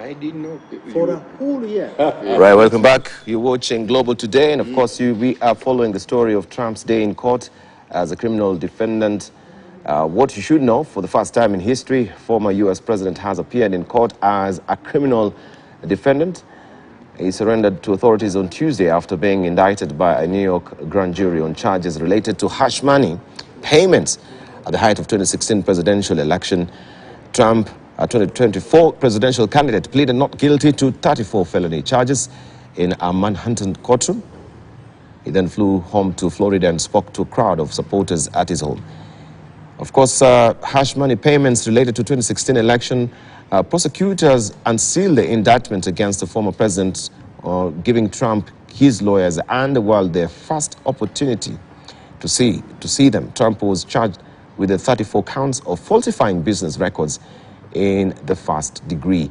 I didn't know. For a whole year. Right, welcome back. You're watching Global Today, and of course, we are following the story of Trump's day in court as a criminal defendant. What you should know, for the first time in history, former U.S. president has appeared in court as a criminal defendant. He surrendered to authorities on Tuesday after being indicted by a New York grand jury on charges related to hush money payments at the height of 2016 presidential election. Trump, a 2024 presidential candidate, pleaded not guilty to 34 felony charges in a Manhattan courtroom. He then flew home to Florida and spoke to a crowd of supporters at his home. Of course, hush money payments related to 2016 election, prosecutors unsealed the indictment against the former president, giving Trump, his lawyers, and the world their first opportunity to see them. Trump was charged with the 34 counts of falsifying business records in the first degree.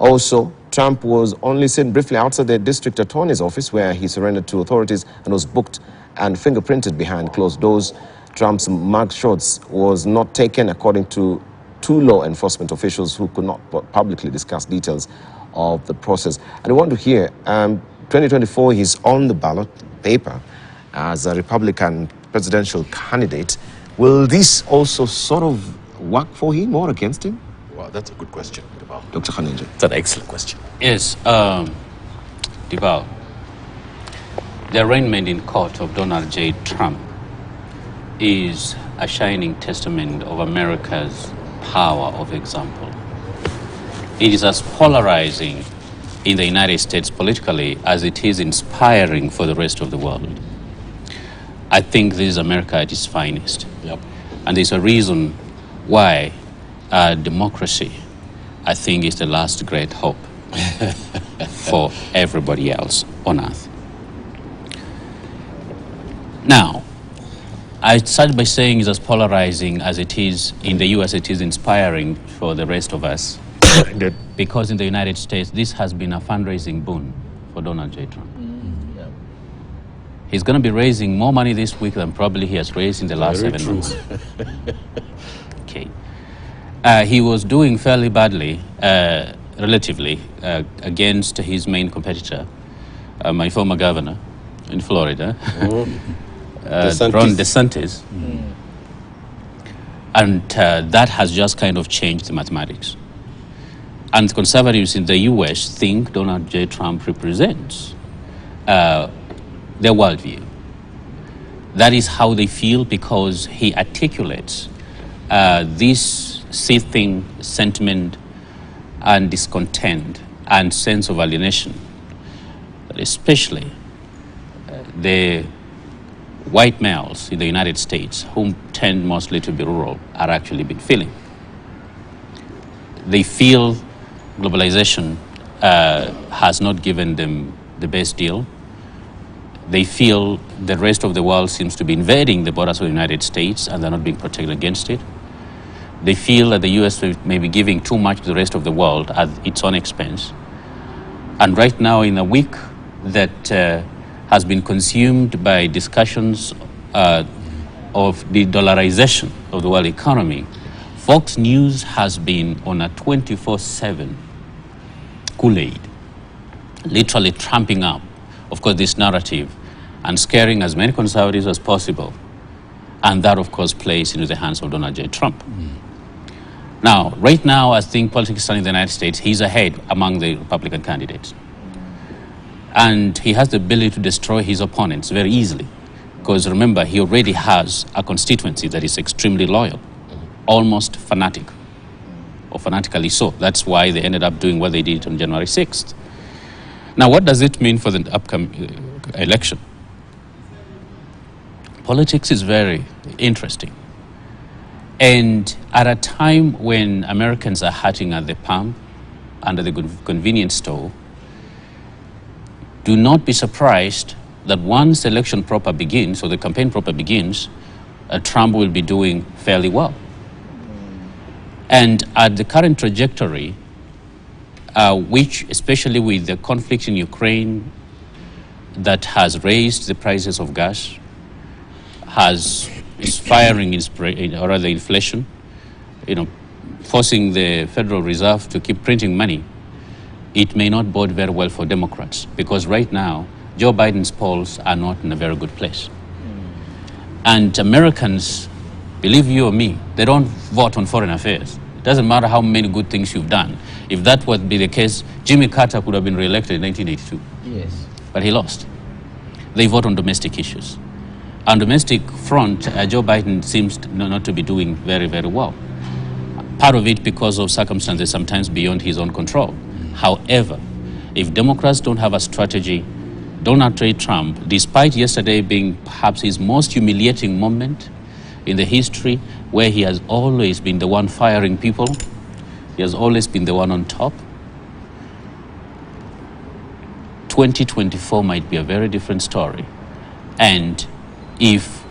Also, Trump was only seen briefly outside the district attorney's office, where he surrendered to authorities and was booked and fingerprinted behind closed doors. Trump's mugshots was not taken, according to two law enforcement officials who could not publicly discuss details of the process. And I want to hear, 2024, he's on the ballot paper as a Republican presidential candidate. Will this also sort of work for him or against him? Well, that's a good question, Dibal. Dr. Khanenja. It's an excellent question. Yes, Dibal, the arraignment in court of Donald J. Trump is a shining testament of America's power of example. It is as polarizing in the United States politically as it is inspiring for the rest of the world. I think this is America at its finest. Yep. And there's a reason why democracy, I think, is the last great hope for everybody else on earth. Now, I started by saying it's as polarizing as it is in the US, it is inspiring for the rest of us. Because in the United States, this has been a fundraising boon for Donald J. Trump. He's going to be raising more money this week than probably he has raised in the last 7 months. Okay. He was doing fairly badly, relatively, against his main competitor, my former governor in Florida, Ron DeSantis. And that has just kind of changed the mathematics. And conservatives in the US think Donald J. Trump represents their worldview. That is how they feel, because he articulates this seething sentiment and discontent and sense of alienation that especially the white males in the United States, whom tend mostly to be rural, are actually been feeling. They feel globalization has not given them the best deal. They feel the rest of the world seems to be invading the borders of the United States and they're not being protected against it. They feel that the US may be giving too much to the rest of the world at its own expense. And right now, in a week that has been consumed by discussions of the dollarization of the world economy, Fox News has been on a 24/7 Kool-Aid, literally tramping up, of course, this narrative and scaring as many conservatives as possible. And that, of course, plays into the hands of Donald J. Trump. Now, right now, I think politics stand in the United States, he's ahead among the Republican candidates. And he has the ability to destroy his opponents very easily. Because remember, he already has a constituency that is extremely loyal, almost fanatic, or fanatically so. That's why they ended up doing what they did on January 6th. Now, what does it mean for the upcoming election? Politics is very interesting. And at a time when Americans are hurting at the pump, under the convenience store, do not be surprised that once the election proper begins, or the campaign proper begins, Trump will be doing fairly well. And at the current trajectory, which, especially with the conflict in Ukraine that has raised the prices of gas, is firing or rather inflation, forcing the Federal Reserve to keep printing money it may not bode very well for Democrats, because right now, Joe Biden's polls are not in a very good place. And Americans, believe you or me, they don't vote on foreign affairs. It doesn't matter how many good things you've done. If that would be the case, Jimmy Carter could have been reelected in 1982. Yes. But he lost. They vote on domestic issues. On domestic front, Joe Biden seems not to be doing very, very well. Part of it because of circumstances sometimes beyond his own control. However, if Democrats don't have a strategy, Donald J. Trump, despite yesterday being perhaps his most humiliating moment in the history, where he has always been the one firing people, he has always been the one on top, 2024 might be a very different story. And if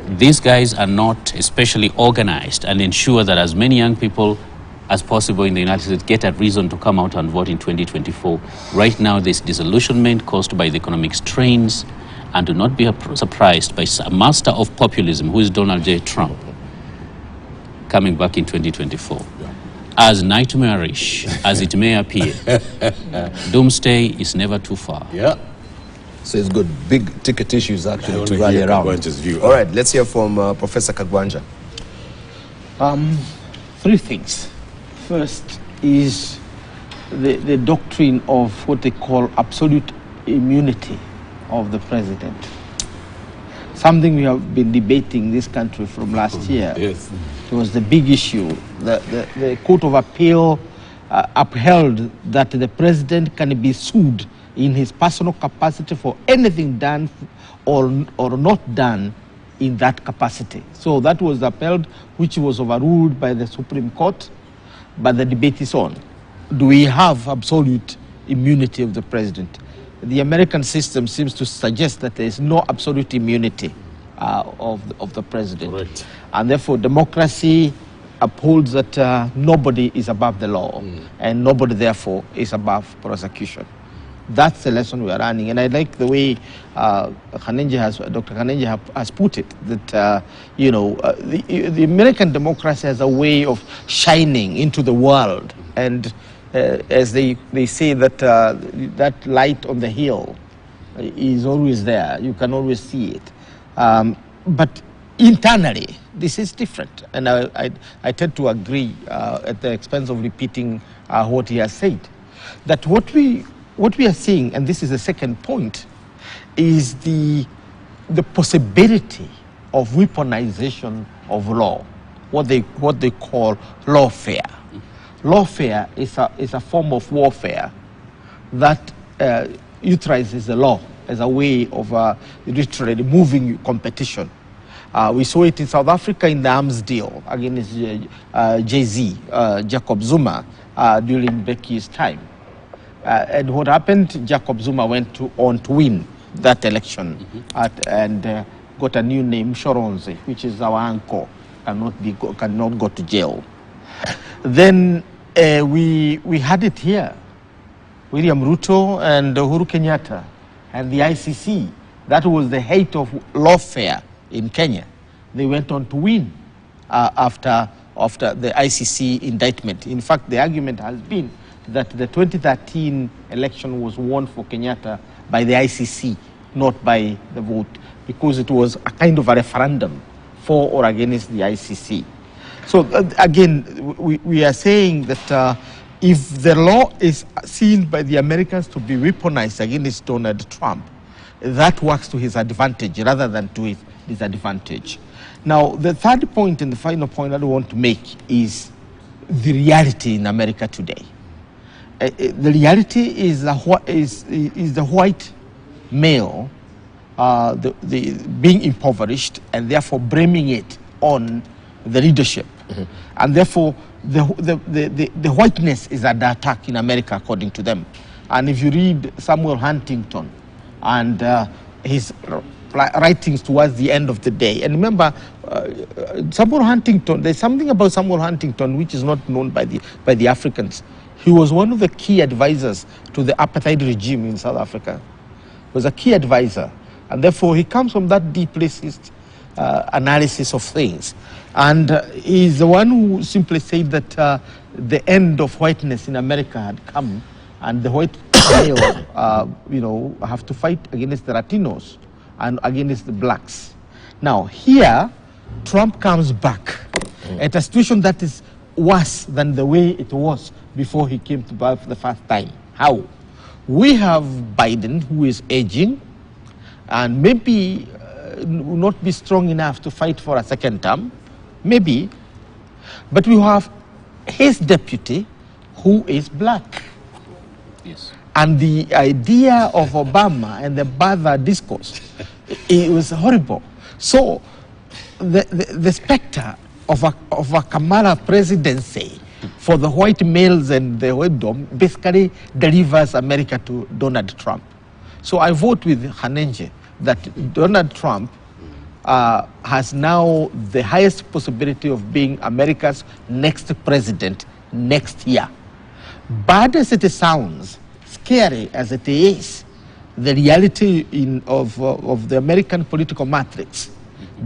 these guys are not especially organized and ensure that as many young people as possible in the United States get a reason to come out and vote in 2024, right now there's disillusionment caused by the economic strains, and do not be surprised by a master of populism, who is Donald J. Trump, coming back in 2024. As nightmarish as it may appear, doomsday is never too far. Yeah. So it's good. Big ticket issues actually to rally hear around. Kagwanja's view. All right, let's hear from Professor Kagwanja. Three things. First is the doctrine of what they call absolute immunity of the president. Something we have been debating in this country from last year. Yes. It was the big issue. The Court of Appeal upheld that the president can be sued in his personal capacity for anything done or not done in that capacity. So that was upheld, which was overruled by the Supreme Court, but the debate is on. Do we have absolute immunity of the president? The American system seems to suggest that there is no absolute immunity of the president. Correct. And therefore democracy upholds that nobody is above the law, and nobody therefore is above prosecution. That's the lesson we are running, and I like the way Dr. Khanenje has put it, that the American democracy has a way of shining into the world, and as they say that that light on the hill is always there. You can always see it, but internally this is different, and I tend to agree at the expense of repeating what he has said, that what we are seeing, and this is the second point, is the possibility of weaponization of law, what they call lawfare. Lawfare is a form of warfare that utilizes the law as a way of literally moving competition. We saw it in South Africa in the arms deal against Jay-Z, Jacob Zuma, during Becky's time. And what happened? Jacob Zuma went on to win that election and got a new name, Shoronze, which is our uncle, cannot go to jail. Then we had it here, William Ruto and Uhuru Kenyatta and the ICC. That was the height of lawfare in Kenya. They went on to win after the ICC indictment. In fact, the argument has been that the 2013 election was won for Kenyatta by the ICC, not by the vote, because it was a kind of a referendum for or against the ICC. So again, we are saying that if the law is seen by the Americans to be weaponized against Donald Trump, that works to his advantage rather than to his disadvantage. Now, the third point and the final point I want to make is the reality in America today. The reality is the white male being impoverished and therefore blaming it on the leadership. And therefore the whiteness is under attack in America, according to them. And if you read Samuel Huntington and his writings towards the end of the day, and remember Samuel Huntington, there's something about Samuel Huntington which is not known by the Africans. He was one of the key advisors to the apartheid regime in South Africa. He was a key advisor, and therefore he comes from that deep racist analysis of things. And he's the one who simply said that the end of whiteness in America had come, and the white male, have to fight against the Latinos and against the blacks. Now, here, Trump comes back at a situation that is worse than the way it was before he came to power for the first time. How? We have Biden, who is aging, and maybe will not be strong enough to fight for a second term, maybe, but we have his deputy, who is black. Yes. And the idea of Obama and the Bother discourse, it was horrible. So the specter of a Kamala presidency for the white males and the white dom basically delivers America to Donald Trump. So I vote with Hanenje that Donald Trump has now the highest possibility of being America's next president next year. Bad as it sounds, scary as it is, the reality of the American political matrix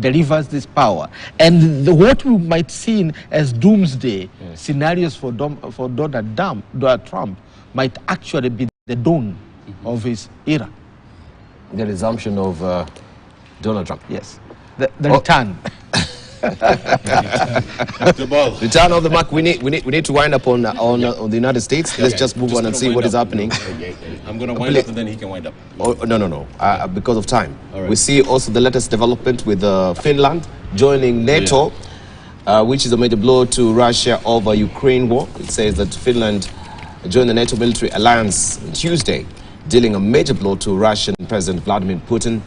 delivers this power. And what we might see as doomsday scenarios for Donald Trump might actually be the dawn of his era. The resumption of Donald Trump. Yes, the return. Return of the Mark. We need to wind up on the United States. Let's just move on and see what is happening. I'm going to wind up and then he can wind up. Oh, no. Because of time. Right. We see also the latest development with Finland joining NATO, which is a major blow to Russia over Ukraine war. It says that Finland joined the NATO military alliance on Tuesday, dealing a major blow to Russian President Vladimir Putin,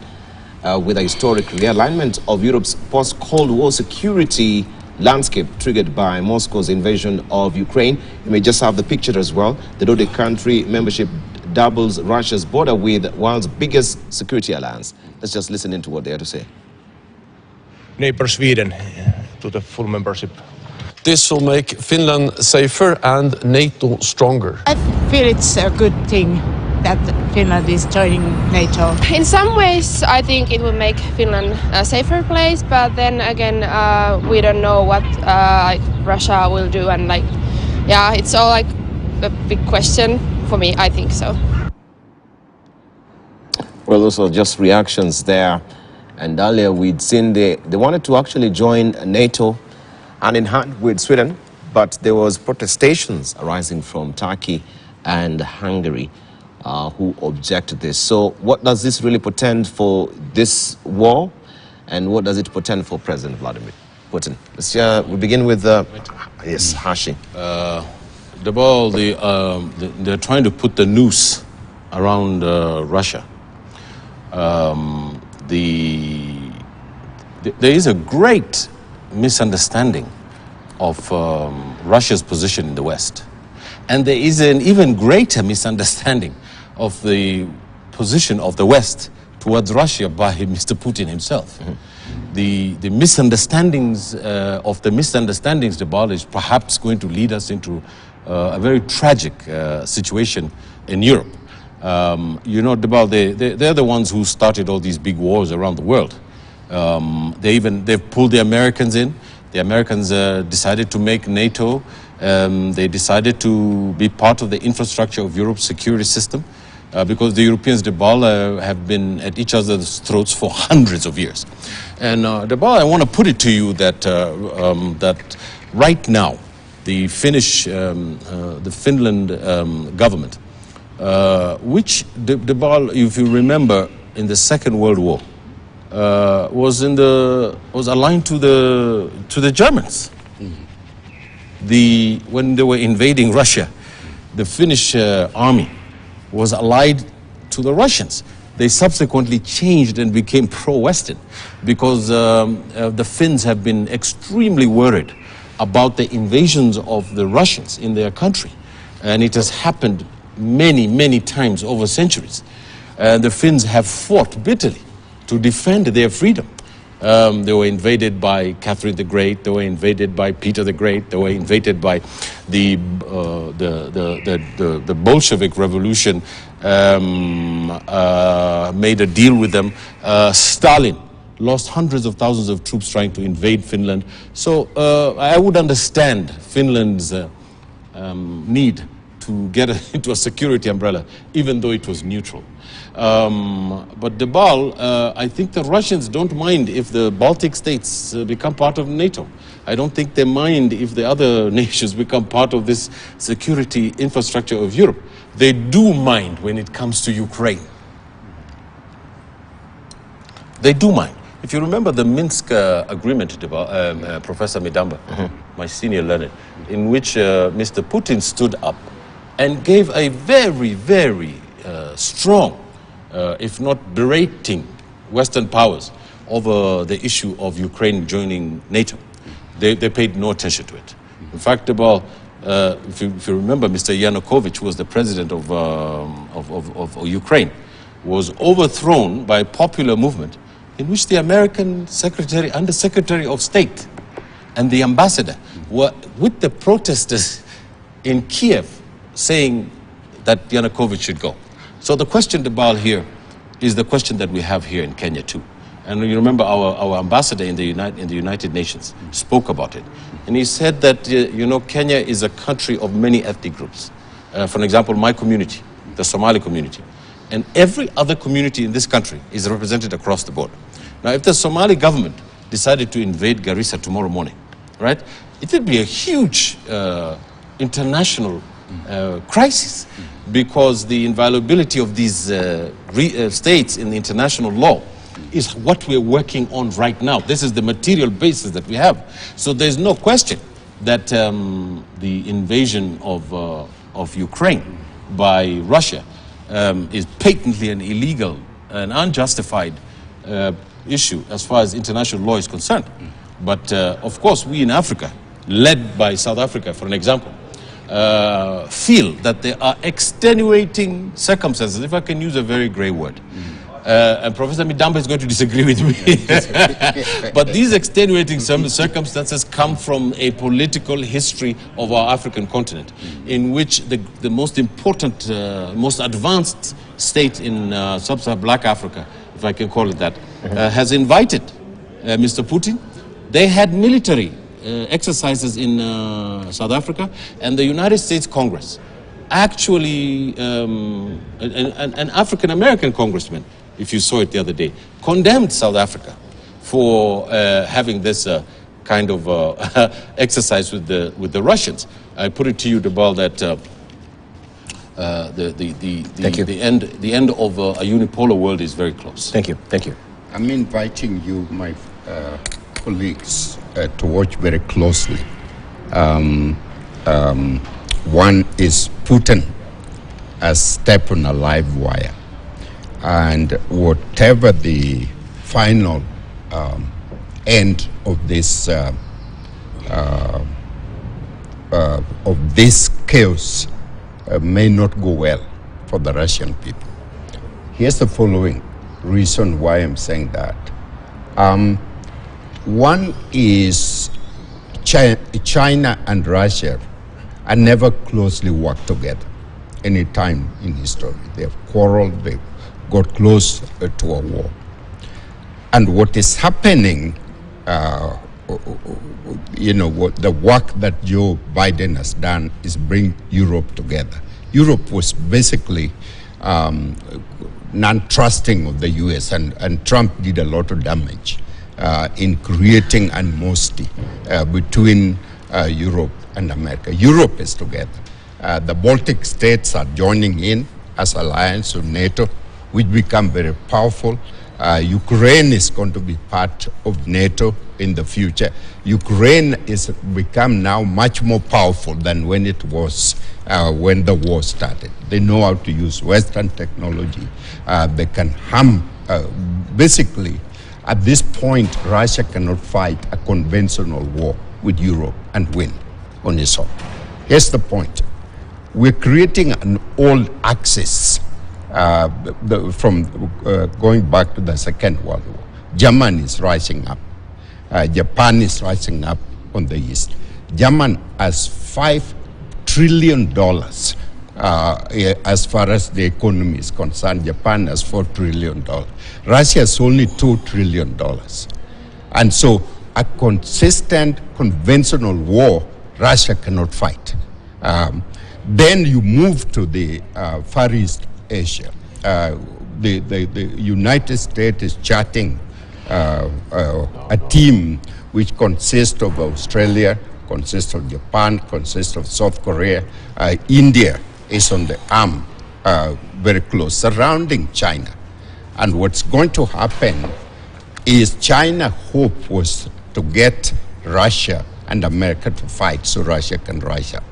with a historic realignment of Europe's post-Cold War security landscape triggered by Moscow's invasion of Ukraine. You may just have the picture as well. The Nordic country membership doubles Russia's border with the world's biggest security alliance. Let's just listen into what they have to say. Neighbor Sweden to the full membership. This will make Finland safer and NATO stronger. I feel it's a good thing that Finland is joining NATO. In some ways, I think it will make Finland a safer place, but then again, we don't know what Russia will do, and it's all like a big question for me. I think so. Well, those are just reactions there. And earlier we'd seen they wanted to actually join NATO hand in hand with Sweden, but there was protestations arising from Turkey and Hungary who objected this. So what does this really portend for this war, and what does it portend for President Vladimir Putin? We begin with Hashi. They're trying to put the noose around Russia. There is a great misunderstanding of Russia's position in the West. And there is an even greater misunderstanding of the position of the West towards Russia by Mr. Putin himself. The misunderstandings of the misunderstandings, Debal, is perhaps going to lead us into a very tragic situation in Europe. Debal, they're the ones who started all these big wars around the world. They've pulled the Americans in. The Americans decided to make NATO. They decided to be part of the infrastructure of Europe's security system because the Europeans, Debal, have been at each other's throats for hundreds of years. And Debal, I want to put it to you that that right now, the Finland government, which Debal, if you remember, in the Second World War, was aligned to the Germans. When they were invading Russia, the Finnish army was allied to the Russians. They subsequently changed and became pro-Western because the Finns have been extremely worried about the invasions of the Russians in their country. And it has happened many, many times over centuries. The Finns have fought bitterly to defend their freedom. They were invaded by Catherine the Great. They were invaded by Peter the Great. They were invaded by the Bolshevik Revolution. Made a deal with them. Stalin lost hundreds of thousands of troops trying to invade Finland. So I would understand Finland's need to get into a security umbrella, even though it was neutral. But the Bal, I think the Russians don't mind if the Baltic states become part of NATO. I don't think they mind if the other nations become part of this security infrastructure of Europe. They do mind when it comes to Ukraine. They do mind. If you remember the Minsk agreement, Professor Midamba, my senior learned, in which Mr. Putin stood up and gave a very, very strong, if not berating, Western powers over the issue of Ukraine joining NATO. They paid no attention to it. In fact, if you remember, Mr. Yanukovych, who was the president of Ukraine, was overthrown by a popular movement in which the American Undersecretary of State and the ambassador were with the protesters in Kiev saying that Yanukovych should go. So the question, Debal, here is the question that we have here in Kenya too. And you remember our ambassador in the United Nations spoke about it. And he said that, Kenya is a country of many ethnic groups. For example, my community, the Somali community, and every other community in this country is represented across the board. Now, if the Somali government decided to invade Garissa tomorrow morning, right, it would be a huge international crisis, because the inviolability of these states in the international law is what we're working on right now. This is the material basis that we have. So there's no question that the invasion of Ukraine by Russia is patently an illegal and unjustified issue as far as international law is concerned. But of course, we in Africa, led by South Africa, for an example, feel that there are extenuating circumstances, if I can use a very grey word. And Professor Midamba is going to disagree with me. But these extenuating circumstances come from a political history of our African continent, in which the most important, most advanced state in sub-Saharan Black Africa, if I can call it that, has invited Mr. Putin. They had military exercises in South Africa, and the United States Congress, actually an African-American congressman, if you saw it the other day, condemned South Africa for having this kind of exercise with the Russians. I put it to you, Debal, that the end of a unipolar world is very close. Thank you. Thank you. I'm inviting you, my colleagues, to watch very closely. One is Putin as step on a live wire. And whatever the final end of this chaos may not go well for the Russian people. Here's the following reason why I'm saying that. One is China and Russia are never closely worked together any time in history. They have quarreled, they've got close to a war. And what is happening, the work that Joe Biden has done is bring Europe together. Europe was basically non-trusting of the US, and Trump did a lot of damage in creating animosity between Europe and America. Europe is together. The Baltic states are joining in as alliance of NATO, which become very powerful. Ukraine is going to be part of NATO in the future. Ukraine is become now much more powerful than when it was when the war started. They know how to use Western technology. They can harm, basically, at this point, Russia cannot fight a conventional war with Europe and win on its own. Here's the point. We're creating an old axis from going back to the Second World War. Germany is rising up. Japan is rising up on the east. Germany has $5 trillion as far as the economy is concerned. Japan has $4 trillion. Russia has only $2 trillion. And so a consistent conventional war, Russia cannot fight. Then you move to the Far East Asia. The United States is charting a team which consists of Australia, consists of Japan, consists of South Korea. India is on the arm, very close, surrounding China. And what's going to happen is China hope was to get Russia and America to fight so Russia can rise up,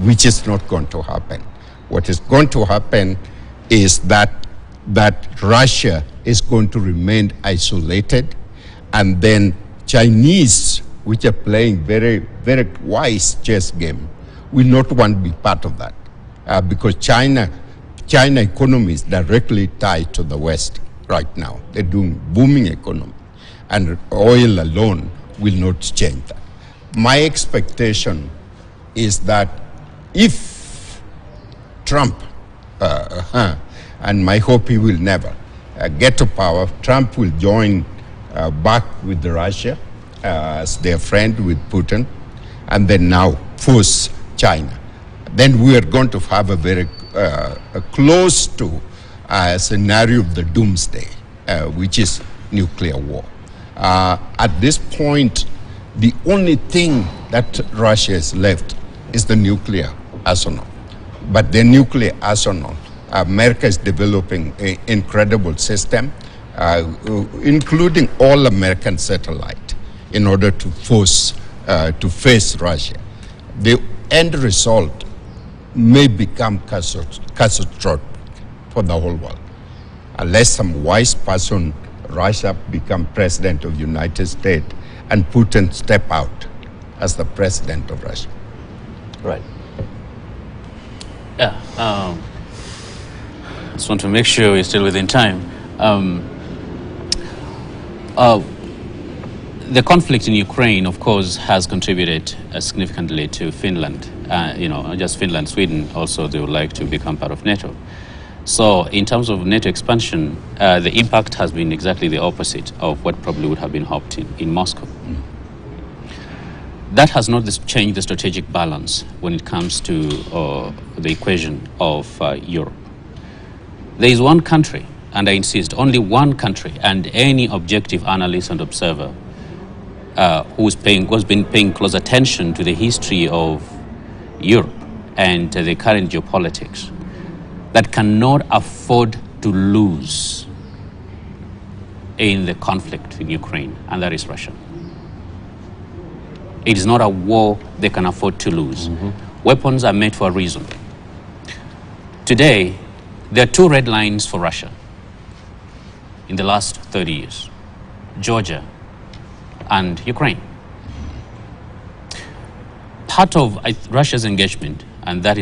which is not going to happen. What is going to happen is that Russia is going to remain isolated, and then Chinese, which are playing very, very wise chess game, will not want to be part of that because China economy is directly tied to the West right now. They're doing booming economy, and oil alone will not change that. My expectation is that if Trump, and my hope he will never get to power, Trump will join back with Russia as their friend with Putin, and then now force China. Then we are going to have a very close to a scenario of the doomsday, which is nuclear war. At this point, the only thing that Russia has left is the nuclear arsenal. But the nuclear arsenal, America is developing an incredible system, including all American satellite, in order to force, to face Russia. The end result may become catastrophic for the whole world. Unless some wise person rise up, become president of the United States, and Putin step out as the president of Russia. Right. Yeah. Just want to make sure we're still within time. The conflict in Ukraine, of course, has contributed significantly to Finland. Not just Finland, Sweden also, they would like to become part of NATO. So in terms of NATO expansion, the impact has been exactly the opposite of what probably would have been hoped in Moscow. That has not changed the strategic balance when it comes to the equation of Europe. There is one country, and I insist, only one country, and any objective analyst and observer who's been paying close attention to the history of Europe and the current geopolitics, that cannot afford to lose in the conflict in Ukraine, and that is Russia. It is not a war they can afford to lose. Weapons are made for a reason. Today, there are two red lines for Russia in the last 30 years, Georgia and Ukraine. Part of Russia's engagement, and that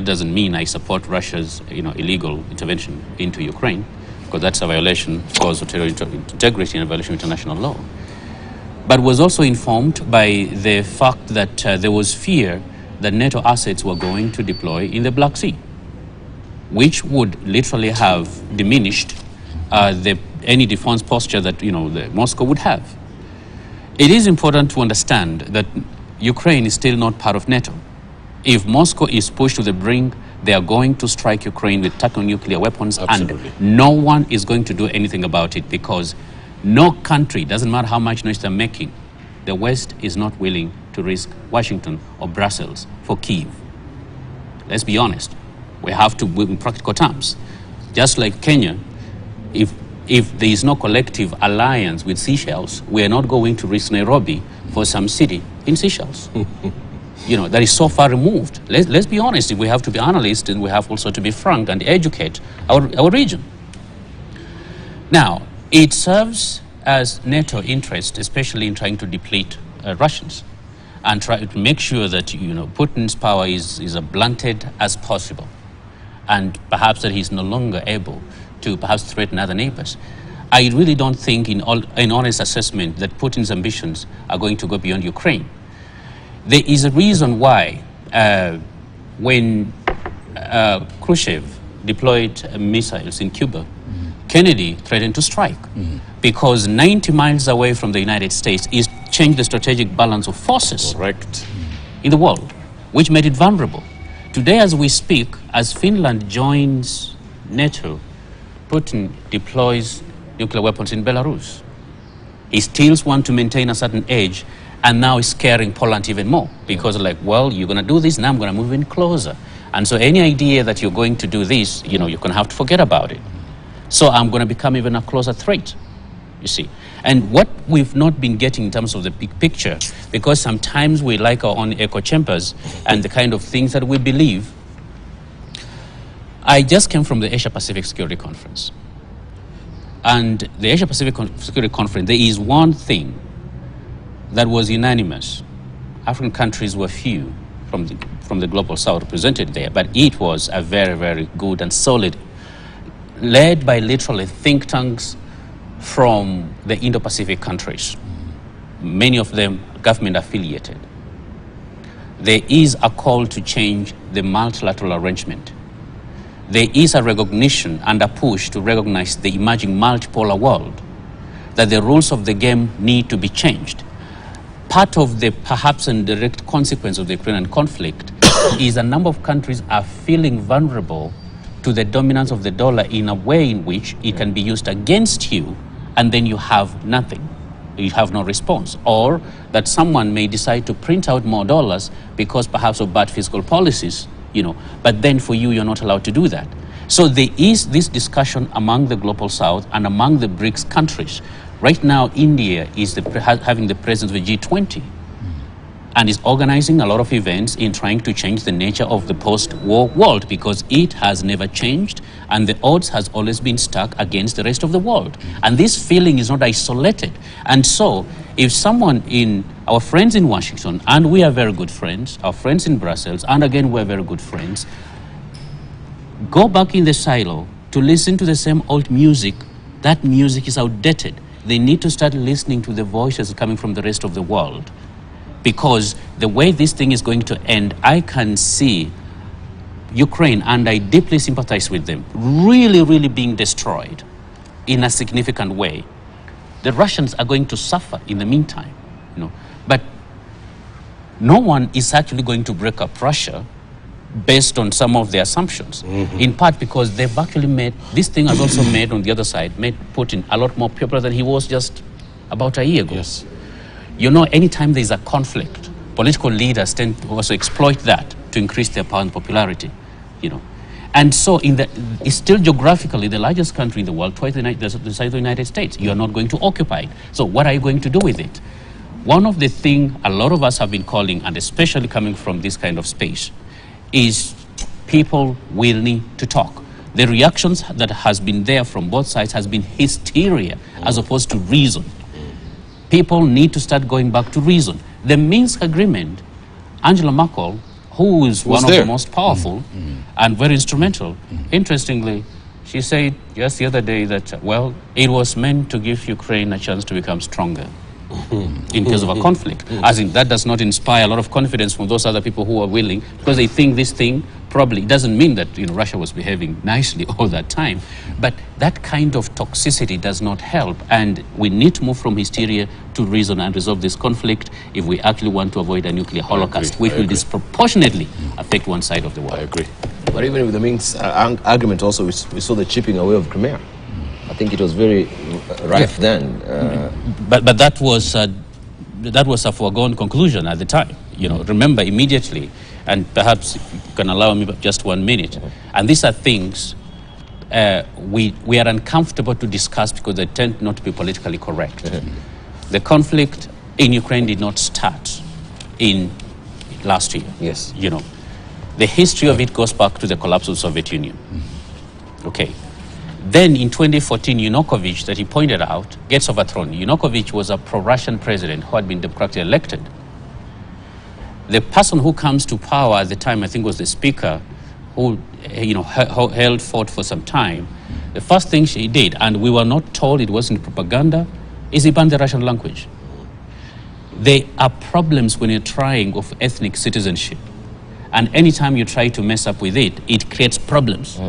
doesn't mean I support Russia's illegal intervention into Ukraine, because that's a violation, of course, of territorial integrity and a violation of international law, but was also informed by the fact that there was fear that NATO assets were going to deploy in the Black Sea, which would literally have diminished any defense posture that Moscow would have. It is important to understand that Ukraine is still not part of NATO. If Moscow is pushed to the brink, they are going to strike Ukraine with thermonuclear weapons. Absolutely. And no one is going to do anything about it, because no country, doesn't matter how much noise they're making, the West is not willing to risk Washington or Brussels for Kyiv. Let's be honest. We have to, in practical terms, just like Kenya, if there is no collective alliance with Seychelles, we are not going to risk Nairobi for some city in Seychelles. That is so far removed. Let's be honest. We have to be analysts, and we have also to be frank and educate our region. Now, it serves as NATO interest, especially in trying to deplete Russians and try to make sure that Putin's power is as blunted as possible, and perhaps that he's no longer able to perhaps threaten other neighbors. I really don't think, in honest assessment, that Putin's ambitions are going to go beyond Ukraine. There is a reason why when Khrushchev deployed missiles in Cuba, Kennedy threatened to strike because 90 miles away from the United States is changed the strategic balance of forces in the world, which made it vulnerable. Today, as we speak, as Finland joins NATO, Putin deploys nuclear weapons in Belarus. He still wants to maintain a certain edge, and now is scaring Poland even more because, like, well, you're going to do this, now I'm going to move in closer. And so any idea that you're going to do this, you know, you're going to have to forget about it. So I'm going to become even a closer threat, you see. And what we've not been getting in terms of the big picture, because sometimes we like our own echo chambers and the kind of things that we believe. I just came from the Asia-Pacific Security Conference. And the Asia-Pacific Security Conference, there is one thing that was unanimous. African countries were few from the global south represented there, but it was a very, very good and solid, led by literally think tanks from the Indo-Pacific countries, many of them government affiliated. There is a call to change the multilateral arrangement. There is a recognition and a push to recognize the emerging multipolar world, that the rules of the game need to be changed. Part of the perhaps indirect consequence of the Ukrainian conflict is a number of countries are feeling vulnerable to the dominance of the dollar in a way in which it can be used against you, and then you have nothing. You have no response. Or that someone may decide to print out more dollars because perhaps of bad fiscal policies, you know, but then for you, you're not allowed to do that. So there is this discussion among the global south and among the BRICS countries. Right now, India is having the presence of the G20 and is organizing a lot of events in trying to change the nature of the post-war world, because it has never changed and the odds has always been stuck against the rest of the world. And this feeling is not isolated. And so if someone our friends in Washington, and we are very good friends, our friends in Brussels, and again, we're very good friends, go back in the silo to listen to the same old music, that music is outdated. They need to start listening to the voices coming from the rest of the world. Because the way this thing is going to end, I can see Ukraine, and I deeply sympathize with them, really, really being destroyed in a significant way. The Russians are going to suffer in the meantime, you know. But no one is actually going to break up Russia based on some of the assumptions, in part because they've actually made, this thing has also made, on the other side, made Putin a lot more popular than he was just about a year ago. Yes. You know, anytime there's a conflict, political leaders tend to also exploit that to increase their power and popularity, you know. And so it's still geographically the largest country in the world, twice the size of the United States. You are not going to occupy it. So what are you going to do with it? One of the things a lot of us have been calling, and especially coming from this kind of space, is people will need to talk. The reactions that has been there from both sides has been hysteria as opposed to reason. People need to start going back to reason. The Minsk agreement, Angela Merkel, who is one of the most powerful and very instrumental, interestingly, she said just the other day that, well, it was meant to give Ukraine a chance to become stronger in case of a conflict. As in, that does not inspire a lot of confidence from those other people who are willing, because they think this thing probably doesn't mean that, you know, Russia was behaving nicely all that time, but that kind of toxicity does not help, and we need to move from hysteria to reason and resolve this conflict if we actually want to avoid a nuclear holocaust, which will disproportionately affect one side of the world. I agree. But even with the Minsk argument also, we saw the chipping away of Crimea. I think it was very rife then. But that was a foregone conclusion at the time. You know, remember immediately, and perhaps you can allow me just 1 minute. And these are things we are uncomfortable to discuss because they tend not to be politically correct. The conflict in Ukraine did not start in last year. Yes. You know, the history of it goes back to the collapse of the Soviet Union. Okay. Then in 2014, Yanukovych, that he pointed out, gets overthrown. Yanukovych was a pro-Russian president who had been democratically elected. The person who comes to power at the time, I think, was the speaker, who, you know, held forth for some time. The first thing she did, and we were not told it wasn't propaganda, is he banned the Russian language. There are problems when you're trying of ethnic citizenship. And anytime you try to mess up with it, it creates problems.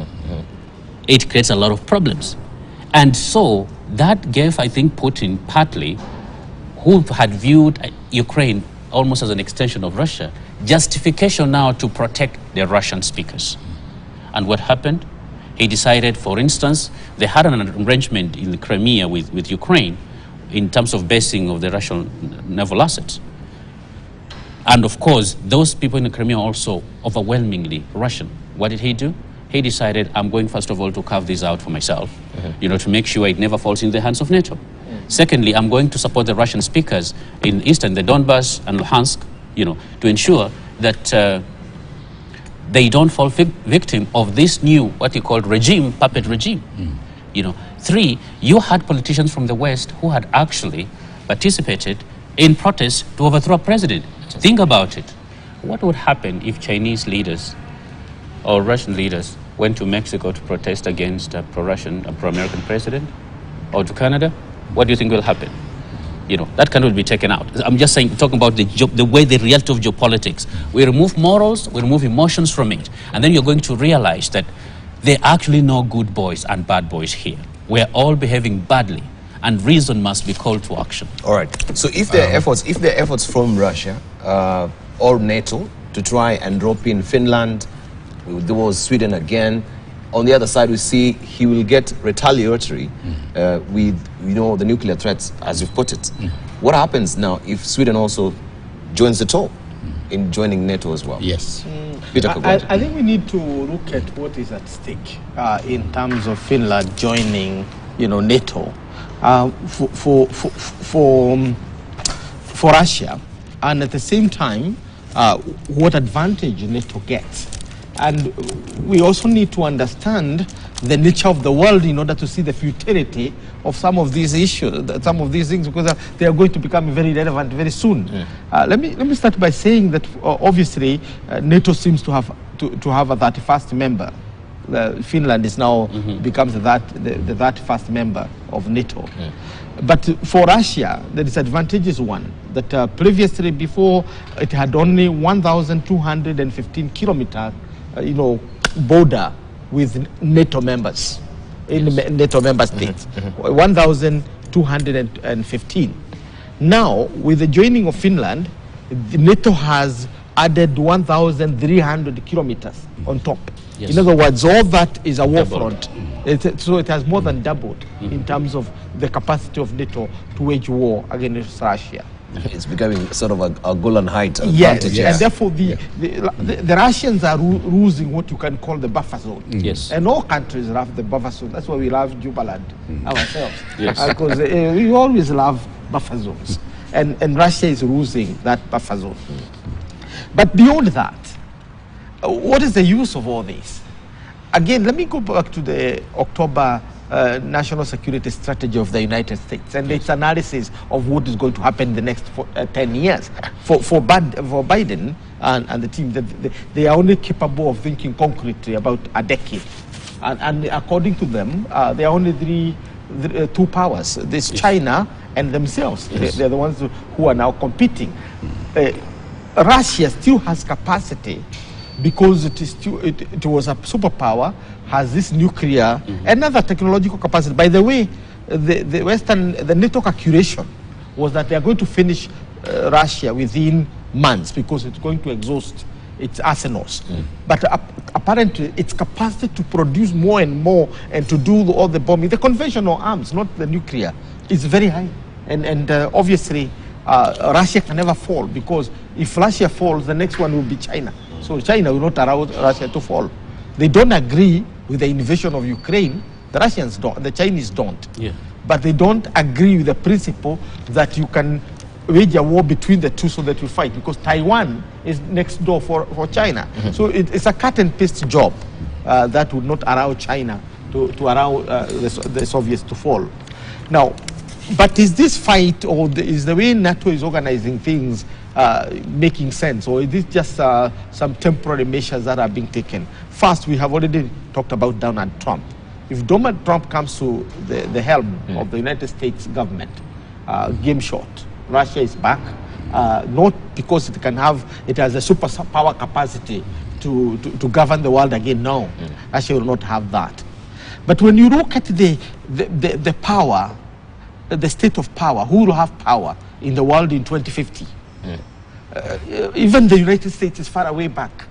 It creates a lot of problems. And so that gave, I think, Putin partly, who had viewed Ukraine almost as an extension of Russia, justification now to protect the Russian speakers. And what happened? He decided, for instance, they had an arrangement in Crimea with Ukraine in terms of basing of the Russian naval assets. And of course, those people in the Crimea are also overwhelmingly Russian. What did he do? He decided, I'm going first of all to carve this out for myself, to make sure it never falls in the hands of NATO. Secondly, I'm going to support the Russian speakers in eastern, the Donbass and Luhansk, to ensure that they don't fall victim of this new, what you call regime, puppet regime. Three, you had politicians from the West who had actually participated in protests to overthrow a president. Think about it. What would happen if Chinese leaders or Russian leaders went to Mexico to protest against a pro-Russian, a pro-American president, or to Canada? What do you think will happen? That cannot be taken out. I'm just saying, talking about the way, the reality of geopolitics. We remove morals, we remove emotions from it, and then you're going to realize that there are actually no good boys and bad boys here. We're all behaving badly, and reason must be called to action. All right. So if there are efforts from Russia or NATO to try and rope in Finland, there was Sweden again. On the other side, we see he will get retaliatory with the nuclear threats, as you've put it. What happens now if Sweden also joins the tour in joining NATO as well? Yes. Peter, I think we need to look at what is at stake in terms of Finland joining, NATO. For Russia, and at the same time, what advantage NATO gets. And we also need to understand the nature of the world in order to see the futility of some of these issues, some of these things, because they are going to become very relevant very soon. Let me start by saying that obviously NATO seems to have a 31st member. Finland is now becomes the 31st member of NATO. But for Russia, the disadvantage is one, that previously, before, it had only 1,215 kilometers border with NATO members, in NATO member states, 1,215. Now, with the joining of Finland, NATO has added 1,300 kilometers on top. Yes. In other words, all that is a war front. So it has more than doubled in terms of the capacity of NATO to wage war against Russia. It's becoming sort of a Golan Heights advantage. Yes, and therefore the Russians are losing what you can call the buffer zone. Yes. And all countries love the buffer zone. That's why we love Jubaland ourselves. Yes. Because we always love buffer zones. And Russia is losing that buffer zone. But beyond that, what is the use of all this? Again, let me go back to the October national security strategy of the United States and its analysis of what is going to happen in the next 10 years. For Biden and the team, they are only capable of thinking concretely about a decade. And according to them, there are only two powers. There's China and themselves. Yes. They're the ones who are now competing. Russia still has capacity because it was a superpower, has this nuclear and other technological capacity. By the way, the NATO calculation was that they are going to finish Russia within months because it's going to exhaust its arsenals. But apparently, its capacity to produce more and more and to do all the bombing, the conventional arms, not the nuclear, is very high. And obviously, Russia can never fall, because if Russia falls, the next one will be China. So China will not allow Russia to fall. They don't agree with the invasion of Ukraine. The Russians don't, the Chinese don't. Yeah. But they don't agree with the principle that you can wage a war between the two so that you fight, because Taiwan is next door for China. So it's a cut and paste job that would not allow China to allow the Soviets to fall. Now, but is this fight, or is the way NATO is organizing things making sense, or is this just some temporary measures that are being taken? First, we have already talked about Donald Trump. If Donald Trump comes to the helm of the United States government, game short. Russia is back. not because it has a superpower capacity to govern the world again. No, Russia will not have that. But when you look at the power, the state of power, who will have power in the world in 2050? Even the United States is far away back.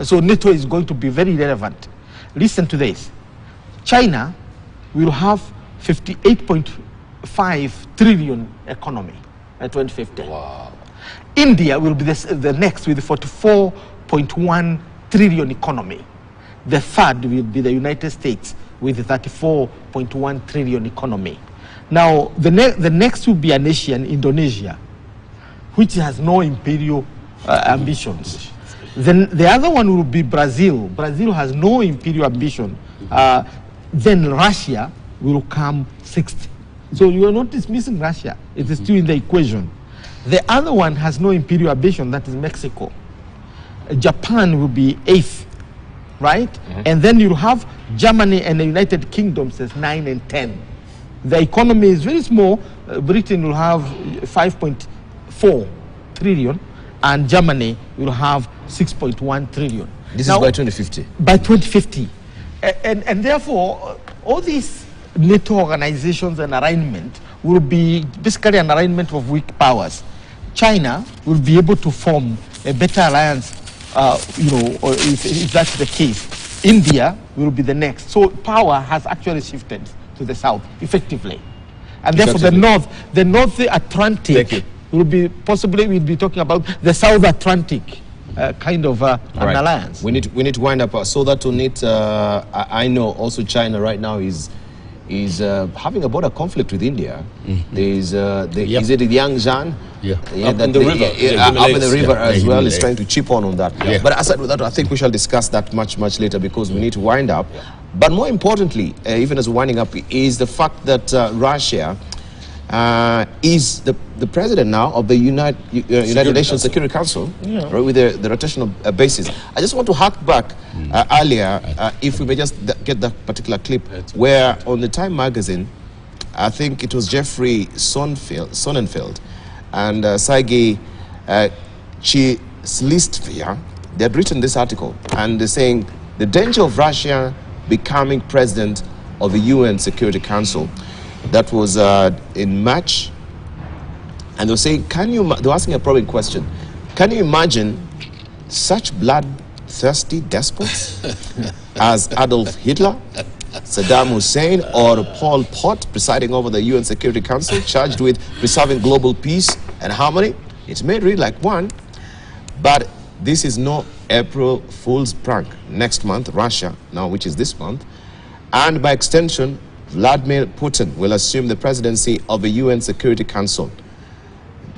So NATO is going to be very relevant. Listen to this. China will have 58.5 trillion economy by 2050. Wow. India will be the next with 44.1 trillion economy. The third will be the United States with 34.1 trillion economy. Now, the next will be an Asian, Indonesia, which has no imperial ambitions. Then the other one will be Brazil. Brazil has no imperial ambition. Then Russia will come sixth. So you are not dismissing Russia. It is still in the equation. The other one has no imperial ambition, that is Mexico. Japan will be eighth, right? And then you have Germany and the United Kingdom says 9 and 10. The economy is very small. Britain will have 5.4 trillion and Germany will have 6.1 trillion. This is by 2050? By 2050. And therefore, all these NATO organizations and alignment will be basically an alignment of weak powers. China will be able to form a better alliance, if that's the case. India will be the next. So power has actually shifted to the south, effectively. And therefore the North Atlantic will be we'll be talking about the South Atlantic kind of an alliance. We need to wind up so that on it. I know also China right now is having a border conflict with India. Is it the Yangtze? Up in the river. Up in the river as well is trying to chip on that. But aside with that, I think we shall discuss that much later because we need to wind up. But more importantly, even as we're winding up, is the fact that Russia is the president now of the United Nations Security Council, right, with the rotational basis. I just want to hark back earlier, if we may just get that particular clip, where on the Time magazine, I think it was Jeffrey Sonnenfeld and Sergei Chilistria, they had written this article, and they're saying the danger of Russia becoming president of the UN Security Council. That was in March, and they were saying, they were asking a probing question. Can you imagine such bloodthirsty despots as Adolf Hitler, Saddam Hussein, or Pol Pot presiding over the UN Security Council, charged with preserving global peace and harmony? It may read like one, but this is no April Fool's prank. Next month, Russia, now which is this month, and by extension, Vladimir Putin will assume the presidency of the UN Security Council.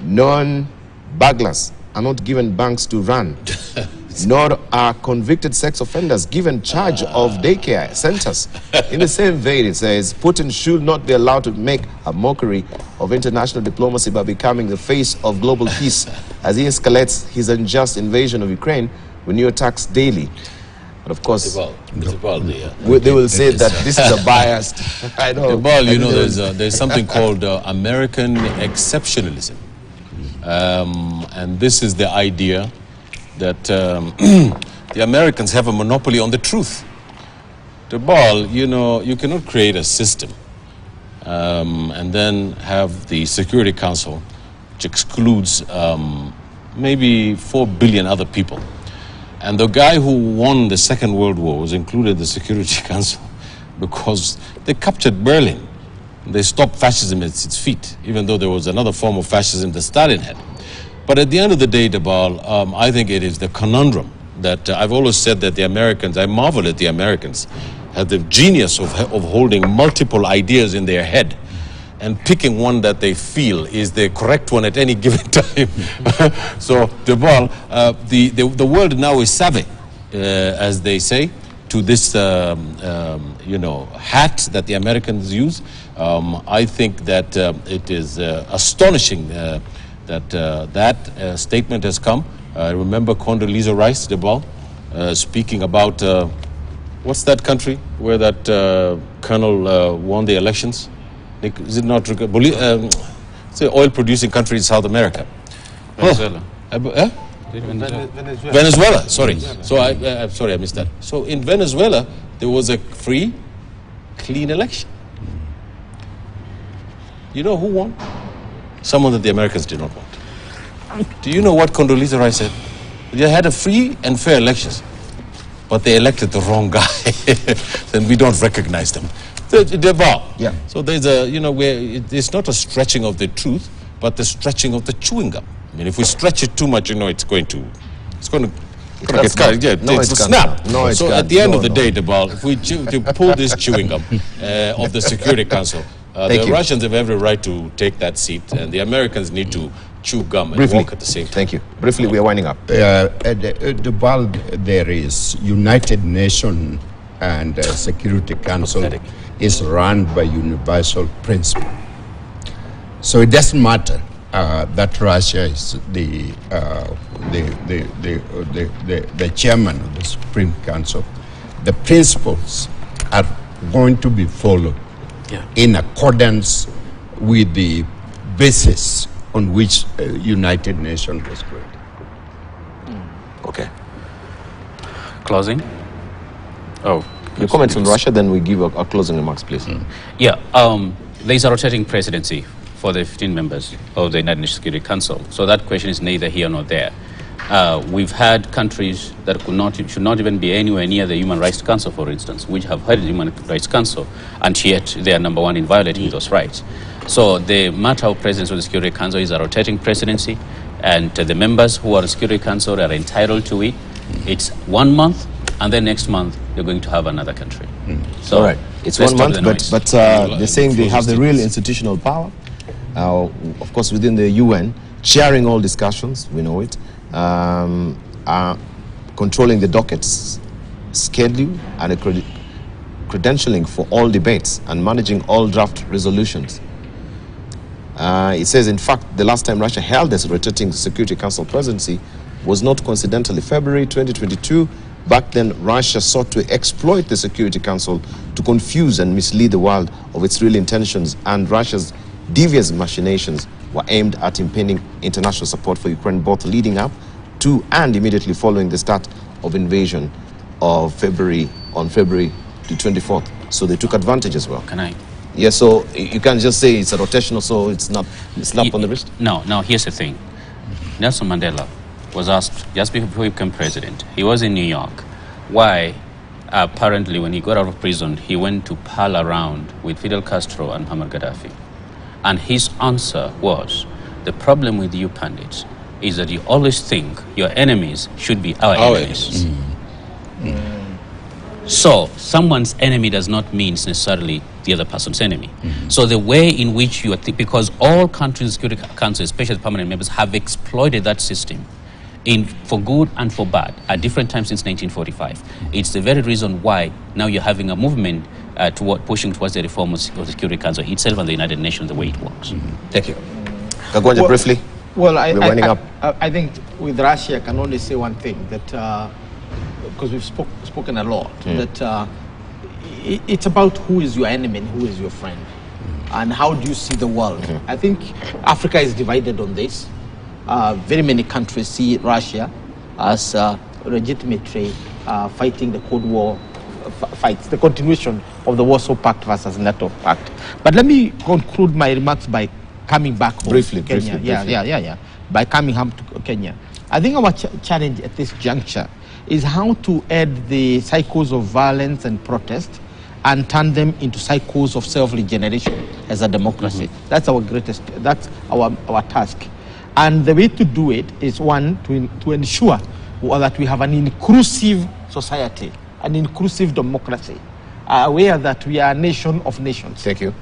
Non-burglars are not given banks to run, nor are convicted sex offenders given charge of daycare centers. In the same vein, it says, Putin should not be allowed to make a mockery of international diplomacy by becoming the face of global peace as he escalates his unjust invasion of Ukraine with new attacks daily. But of course, they will say that this is a biased. I know. There's something called American exceptionalism, and this is the idea that the Americans have a monopoly on the truth. You cannot create a system and then have the Security Council, which excludes maybe 4 billion other people. And the guy who won the Second World War was included in the Security Council because they captured Berlin. They stopped fascism at its feet, even though there was another form of fascism that Stalin had. But at the end of the day, Debal, I think it is the conundrum that I've always said that the Americans, I marvel at the Americans, have the genius of holding multiple ideas in their head and picking one that they feel is the correct one at any given time. So, Debal, the world now is savvy, as they say, to this, hat that the Americans use. I think that it is astonishing that statement has come. I remember Condoleezza Rice, Debal, speaking about, what's that country where that colonel won the elections? Is it not? It's an oil-producing country in South America. Venezuela. Venezuela, sorry. So I'm sorry, I missed that. So in Venezuela, there was a free, clean election. You know who won? Someone that the Americans did not want. Do you know what Condoleezza Rice said? They had a free and fair elections, but they elected the wrong guy. Then we don't recognize them. They're wrong. Yeah. So there's a, you know, where it's not a stretching of the truth, but the stretching of the chewing gum. I mean, if we stretch it too much, you know, it's going to get cut. Yeah, No, it's it a can't. snap. No, it so can't. at the end No, of the no. day, if we to pull this chewing gum of the Security Council, the you. Russians have every right to take that seat, and the Americans need to chew gum and Briefly. walk at the same time. Thank you. Briefly, we are winding up. The world there is United Nations and Security Council Pathetic. is run by universal principle. So it doesn't matter that Russia is the chairman of the Supreme Council. The principles are going to be followed in accordance with the basis on which United Nations was created. Okay. Closing? Oh. Your comments on Russia, then we give our closing remarks, please. Yeah, there is a rotating presidency for the 15 members of the United Nations Security Council. So that question is neither here nor there. We've had countries that should not even be anywhere near the Human Rights Council, for instance, which have had the Human Rights Council, and yet they are number one in violating those rights. So the matter of presidency of the Security Council is a rotating presidency, and the members who are on the Security Council are entitled to it. It's 1 month, and then next month they're going to have another country. So All right. It's let's 1 stop month, the noise. but they're saying they have the real institutional power. Of course, within the UN, chairing all discussions, we know it, controlling the dockets, schedule, and credentialing for all debates, and managing all draft resolutions. It says, in fact, the last time Russia held this rotating Security Council presidency was not coincidentally February 2022. Back then, Russia sought to exploit the Security Council to confuse and mislead the world of its real intentions, and Russia's devious machinations were aimed at impending international support for Ukraine, both leading up to and immediately following the start of invasion of February the 24th. So they took advantage as well. Can I? Yeah, so you can't just say it's a rotational, so it's not a slap on the wrist? No, here's the thing. Nelson Mandela was asked just before he became president. He was in New York. Why, apparently, when he got out of prison, he went to pal around with Fidel Castro and Muammar Gaddafi. And his answer was, the problem with you pundits is that you always think your enemies should be our enemies. So someone's enemy does not mean necessarily the other person's enemy. So the way in which you are, because all countries in the Security Council, especially the permanent members, have exploited that system for good and for bad at different times since 1945. It's the very reason why now you're having a movement pushing towards the reform of the Security Council itself and the United Nations, the way it works. Thank you. Kagwanja, briefly. Well, We're winding up. I think with Russia, I can only say one thing, that because we've spoken a lot, that it's about who is your enemy and who is your friend, and how do you see the world. I think Africa is divided on this. Very many countries see Russia as legitimately fighting the Cold War fights, the continuation of the Warsaw Pact versus NATO Pact. But let me conclude my remarks by coming back home Briefly, to Kenya. briefly. By coming home to Kenya. I think our challenge at this juncture is how to end the cycles of violence and protest and turn them into cycles of self-regeneration as a democracy. That's our our task. And the way to do it is, one, to ensure that we have an inclusive society, an inclusive democracy, aware that we are a nation of nations. Thank you.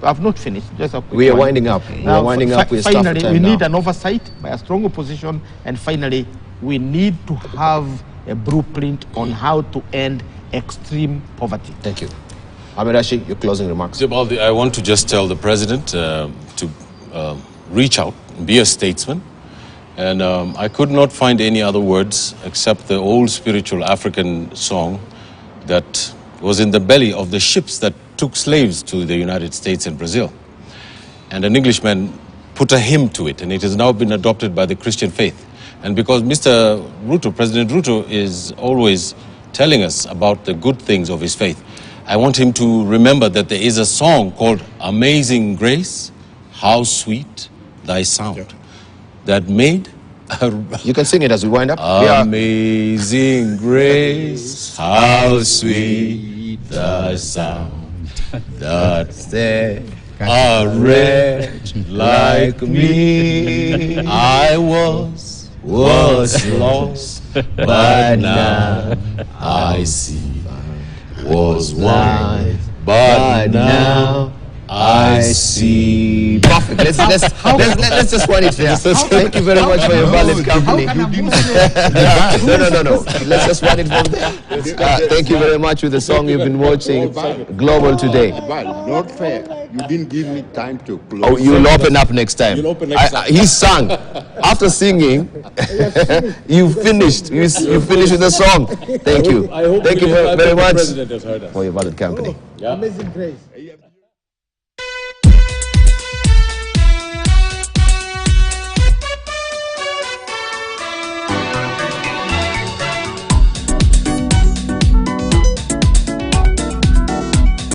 I've not finished. Just a quick We are one. winding up. We are winding up. We're stuffed for Finally, time we now. need an oversight by a strong opposition, and finally, we need to have a blueprint on how to end extreme poverty. Thank you. Ahmed Rashid, your closing remarks. Jibaldi, I want to just tell the president to reach out, be a statesman. And I could not find any other words except the old spiritual African song that was in the belly of the ships that took slaves to the United States and Brazil. And an Englishman put a hymn to it, and it has now been adopted by the Christian faith. And because Mr. Ruto, President Ruto, is always telling us about the good things of his faith, I want him to remember that there is a song called Amazing Grace, How Sweet Thy Sound, that made You can sing it as we wind up. Amazing Grace, how sweet the sound that saved a wretch like me. I was lost, but now I see. Was blind, but now I see. Perfect. Let's just wind it there. Thank you very much for your valid company. No. Let's just wind it from there. Thank you very much with the song you've been watching, Global Today. Not fair. You didn't give me time to close. Oh, you'll open up next time. He sang. After singing, you finished. You finished with the song. Thank you. Thank you very much for your valid company. Amazing grace.